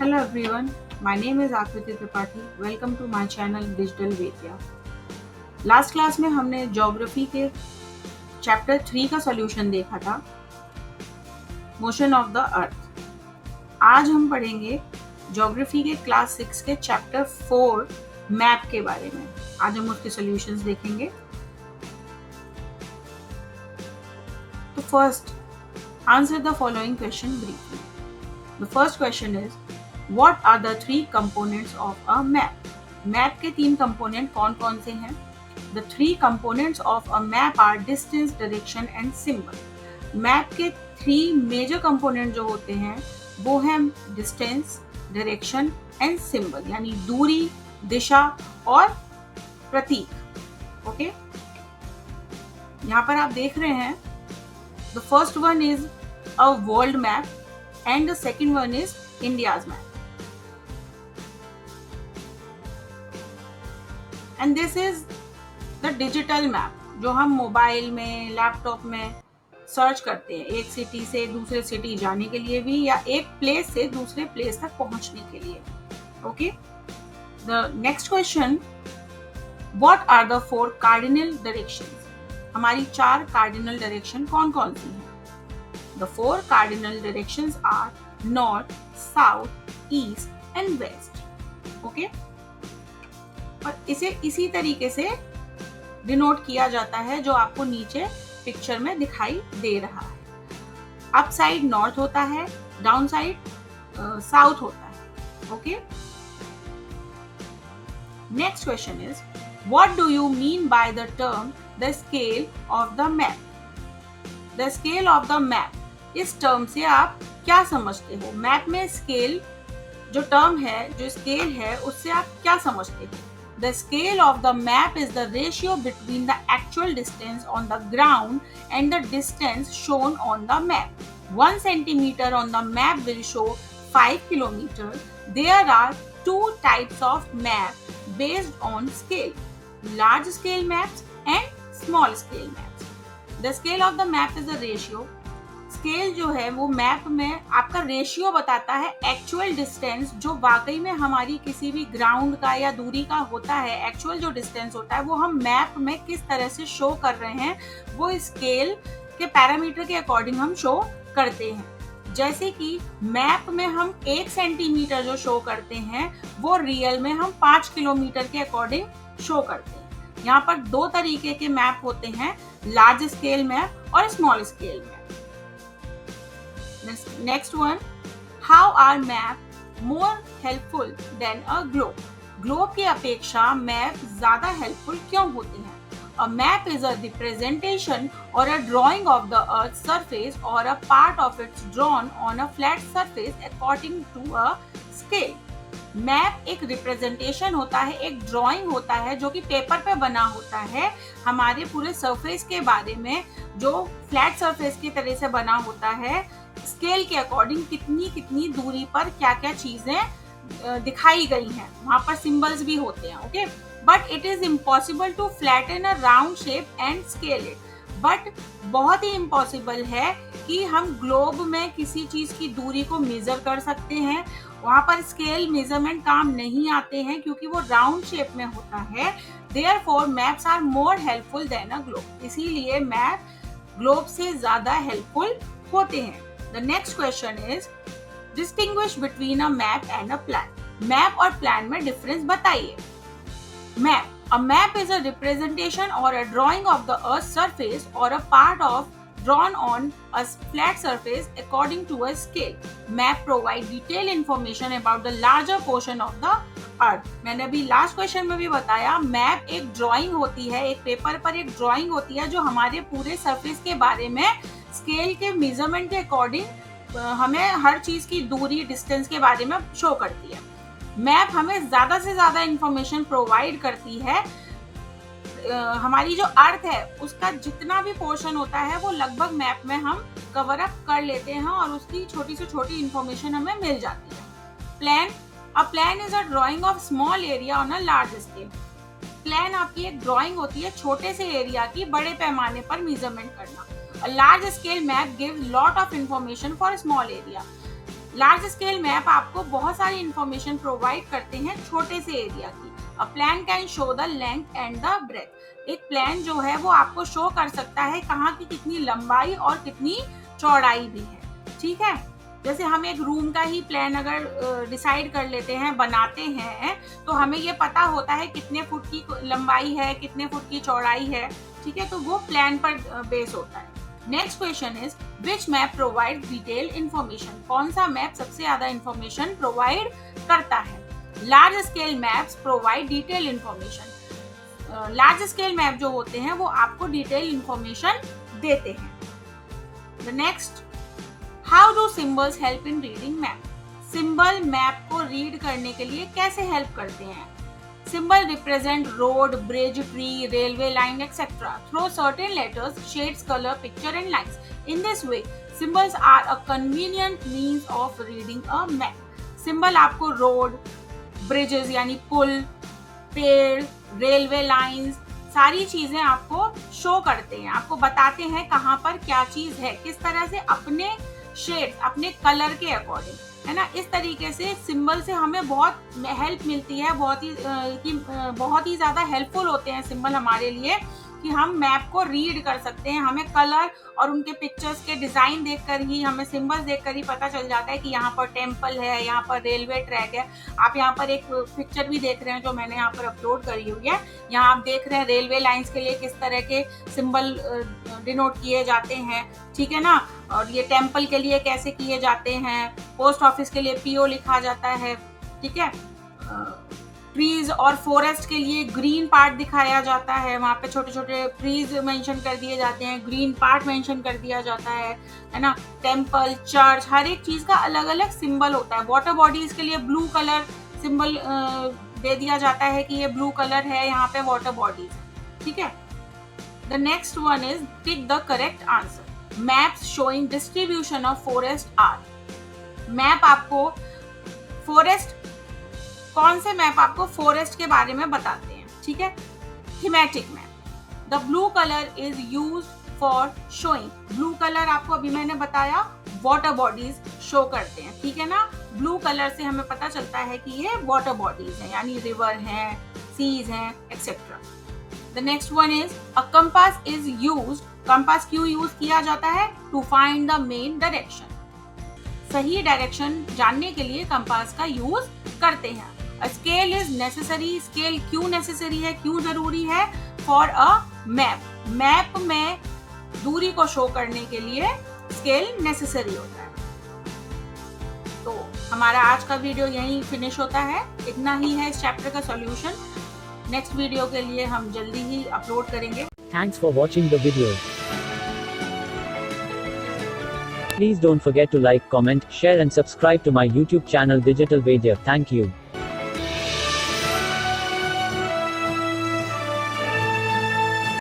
Hello everyone, my name is Akriti Tripathi. Welcome to my channel Digital Vedya. Last class में हमने geography के chapter 3 का solution देखा था, मोशन ऑफ द अर्थ। आज हम पढ़ेंगे ज्योग्राफी के क्लास 6 के चैप्टर 4 मैप के बारे में। आज हम उसके सॉल्यूशंस देखेंगे। तो first, answer the following question briefly. The first question is What are the 3 components of a map? Map के 3 कंपोनेंट कौन कौन से हैं? The 3 components of a map are distance, direction and symbol. Map के 3 major component जो होते हैं वो हैं डिस्टेंस, डायरेक्शन एंड सिंबल, यानी दूरी, दिशा और प्रतीक। ओके, यहाँ पर आप देख रहे हैं the first one is a world map and the second one is India's map. And this is the digital map जो हम मोबाइल में, लैपटॉप में सर्च करते हैं, एक सिटी से दूसरे सिटी जाने के लिए भी या एक प्लेस से दूसरे प्लेस तक पहुंचने के लिए। Okay, the next question, what are the 4 cardinal directions? हमारी 4 कार्डिनल डायरेक्शन कौन कौन सी हैं? The 4 cardinal directions are north, south, east and west. Okay, और इसे इसी तरीके से डिनोट किया जाता है जो आपको नीचे पिक्चर में दिखाई दे रहा है। अप साइड नॉर्थ होता है, डाउन साइड साउथ होता है। Okay, next question is what do you mean by the term the scale of the map? The scale of the map, इस टर्म से आप क्या समझते हो? मैप में स्केल जो टर्म है, जो स्केल है, उससे आप क्या समझते हो? The scale of the map is the ratio between the actual distance on the ground and the distance shown on the map. 1 centimeter on the map will show 5 kilometers. There are 2 types of map based on scale: large scale maps and small scale maps. The scale of the map is a ratio. Scale जो है वो map में आपका ratio बताता है actual distance जो वाकई में हमारी किसी भी ग्राउंड का या दूरी का होता है। एक्चुअल जो डिस्टेंस होता है वो हम मैप में किस तरह से शो कर रहे हैं, वो स्केल के पैरामीटर के अकॉर्डिंग हम शो करते हैं। जैसे कि मैप में हम 1 सेंटीमीटर जो शो करते हैं वो रियल में हम 5 किलोमीटर के अकॉर्डिंग शो करते हैं। यहाँ पर 2 तरीके के मैप होते हैं, लार्ज स्केल मैप और small scale map. Next one, how are map more helpful than a globe? Globe की अपेक्षा मैप ज्यादा हेल्पफुल क्यों होते हैं? A map is a representation or a drawing of the earth's surface or a part of it drawn on a flat surface according to a scale. Map एक representation होता है, एक ड्राइंग होता है जो कि पेपर पे बना होता है हमारे पूरे सरफेस के बारे में, जो फ्लैट सरफेस की तरह से बना होता है। स्केल के अकॉर्डिंग कितनी कितनी दूरी पर क्या क्या चीजें दिखाई गई हैं, वहां पर सिंबल्स भी होते हैं। Okay, but it is impossible to flatten a round shape and scale it. But बहुत ही इम्पॉसिबल है कि हम ग्लोब में किसी चीज की दूरी को मेजर कर सकते हैं। वहां पर स्केल मेजरमेंट काम नहीं आते हैं क्योंकि वो राउंड शेप में होता है। Therefore maps are more helpful than a globe. इसीलिए मैप ग्लोब से ज्यादा हेल्पफुल होते हैं। The next question is distinguish between a map and a plan. Map और प्लान में डिफरेंस बताइए। Map, a map is a representation or a drawing of the earth's surface or a part of drawn on a flat surface according to a scale. Map provide detailed information about the larger portion of the earth. मैंने अभी last question में भी बताया, map एक drawing होती है, एक paper पर एक ड्राइंग होती है जो हमारे पूरे सरफेस के बारे में स्केल के मेजरमेंट के अकॉर्डिंग हमें हर चीज की दूरी, डिस्टेंस के बारे में शो करती है। मैप हमें ज्यादा से ज्यादा इंफॉर्मेशन प्रोवाइड करती है। हमारी जो अर्थ है उसका जितना भी पोर्शन होता है वो लगभग मैप में हम कवर अप कर लेते हैं और उसकी छोटी से छोटी इंफॉर्मेशन हमें मिल जाती है। Plan, a plan is a drying of small area on a large scale. Plan आपकी एक ड्राइंग होती है छोटे से एरिया की बड़े पैमाने पर मेजरमेंट करना। A large scale map gives lot of information for a small area. Large scale map आपको बहुत सारी इंफॉर्मेशन प्रोवाइड करते हैं छोटे से एरिया की। A plan can show the length and the breadth. एक प्लान जो है वो आपको शो कर सकता है कहाँ की कितनी लंबाई और कितनी चौड़ाई भी है, ठीक है। जैसे हम एक रूम का ही प्लान अगर डिसाइड कर लेते हैं, बनाते हैं, तो हमें ये पता होता है कितने फुट की लंबाई है, कितने फुट की चौड़ाई है, ठीक है। तो वो प्लान पर बेस होता है। Next question is which map provide detail information. कौन सा मैप सबसे ज्यादा इंफॉर्मेशन प्रोवाइड करता है? Large scale maps provide detail information. Large scale map जो होते हैं वो आपको डिटेल इंफॉर्मेशन देते हैं। The next, how do symbols help in reading map. Symbol map को रीड करने के लिए कैसे हेल्प करते हैं? Symbol represent road, bridge, tree, railway line, etc. through certain letters, shades, color, picture and lines. In this way, symbols are a convenient means of reading a map. Symbol आपको road, bridges यानी पुल, पेड़, railway lines, सारी चीजें आपको show करते हैं, आपको बताते हैं कहाँ पर क्या चीज है, किस तरह से अपने शेड्स, अपने कलर के अकॉर्डिंग, है ना। इस तरीके से सिंबल से हमें बहुत हेल्प मिलती है, बहुत ही ज़्यादा हेल्पफुल होते हैं सिंबल हमारे लिए कि हम मैप को रीड कर सकते हैं। हमें कलर और उनके पिक्चर्स के डिज़ाइन देखकर ही, हमें सिंबल्स देखकर ही पता चल जाता है कि यहाँ पर टेम्पल है, यहाँ पर रेलवे ट्रैक है। आप यहाँ पर एक पिक्चर भी देख रहे हैं जो मैंने यहाँ पर अपलोड करी हुई है। यहाँ आप देख रहे हैं रेलवे लाइंस के लिए किस तरह के सिंबल डिनोट किए जाते हैं, ठीक है ना। और ये टेम्पल के लिए कैसे किए जाते हैं, पोस्ट ऑफिस के लिए पीओ लिखा जाता है, ठीक है। ट्रीज और फॉरेस्ट के लिए ग्रीन पार्ट दिखाया जाता है, वहाँ पे छोटे छोटे ट्रीज मेंशन कर दिए जाते हैं, ग्रीन पार्ट मेंशन कर दिया जाता है ना। टेम्पल, चर्च, हर एक चीज का अलग अलग सिंबल होता है। वाटर बॉडीज के लिए ब्लू कलर सिंबल दे दिया जाता है कि ये ब्लू कलर है, यहाँ पे वाटर बॉडीज, ठीक है। The next one is tick the correct answer. Maps showing distribution of forest are. Map आपको फॉरेस्ट, कौन से मैप आपको फॉरेस्ट के बारे में बताते हैं, ठीक है। Thematic map. The blue colour is used for showing. Blue colour आपको अभी मैंने बताया वाटर बॉडीज शो करते हैं, ठीक है ना। ब्लू कलर से हमें पता चलता है कि ये वाटर बॉडीज हैं, यानी रिवर हैं, सीज हैं, etcetera. The next one is a compass is used. Compass क्यों यूज किया जाता है? To find the main direction. सही डायरेक्शन जानने के लिए कंपास का यूज करते हैं। A scale is necessary. Scale क्यों नेसेसरी है, क्यों जरूरी है? For a map. मैप में दूरी को शो करने के लिए स्केल नेसेसरी होता है। तो हमारा आज का वीडियो यहीं फिनिश होता है। इतना ही है इस चैप्टर का सॉल्यूशन। नेक्स्ट वीडियो के लिए हम जल्दी ही अपलोड करेंगे। Thanks for watching the video. Please don't forget to like, comment, share and subscribe to my YouTube channel Digital Vaidya. Thank you.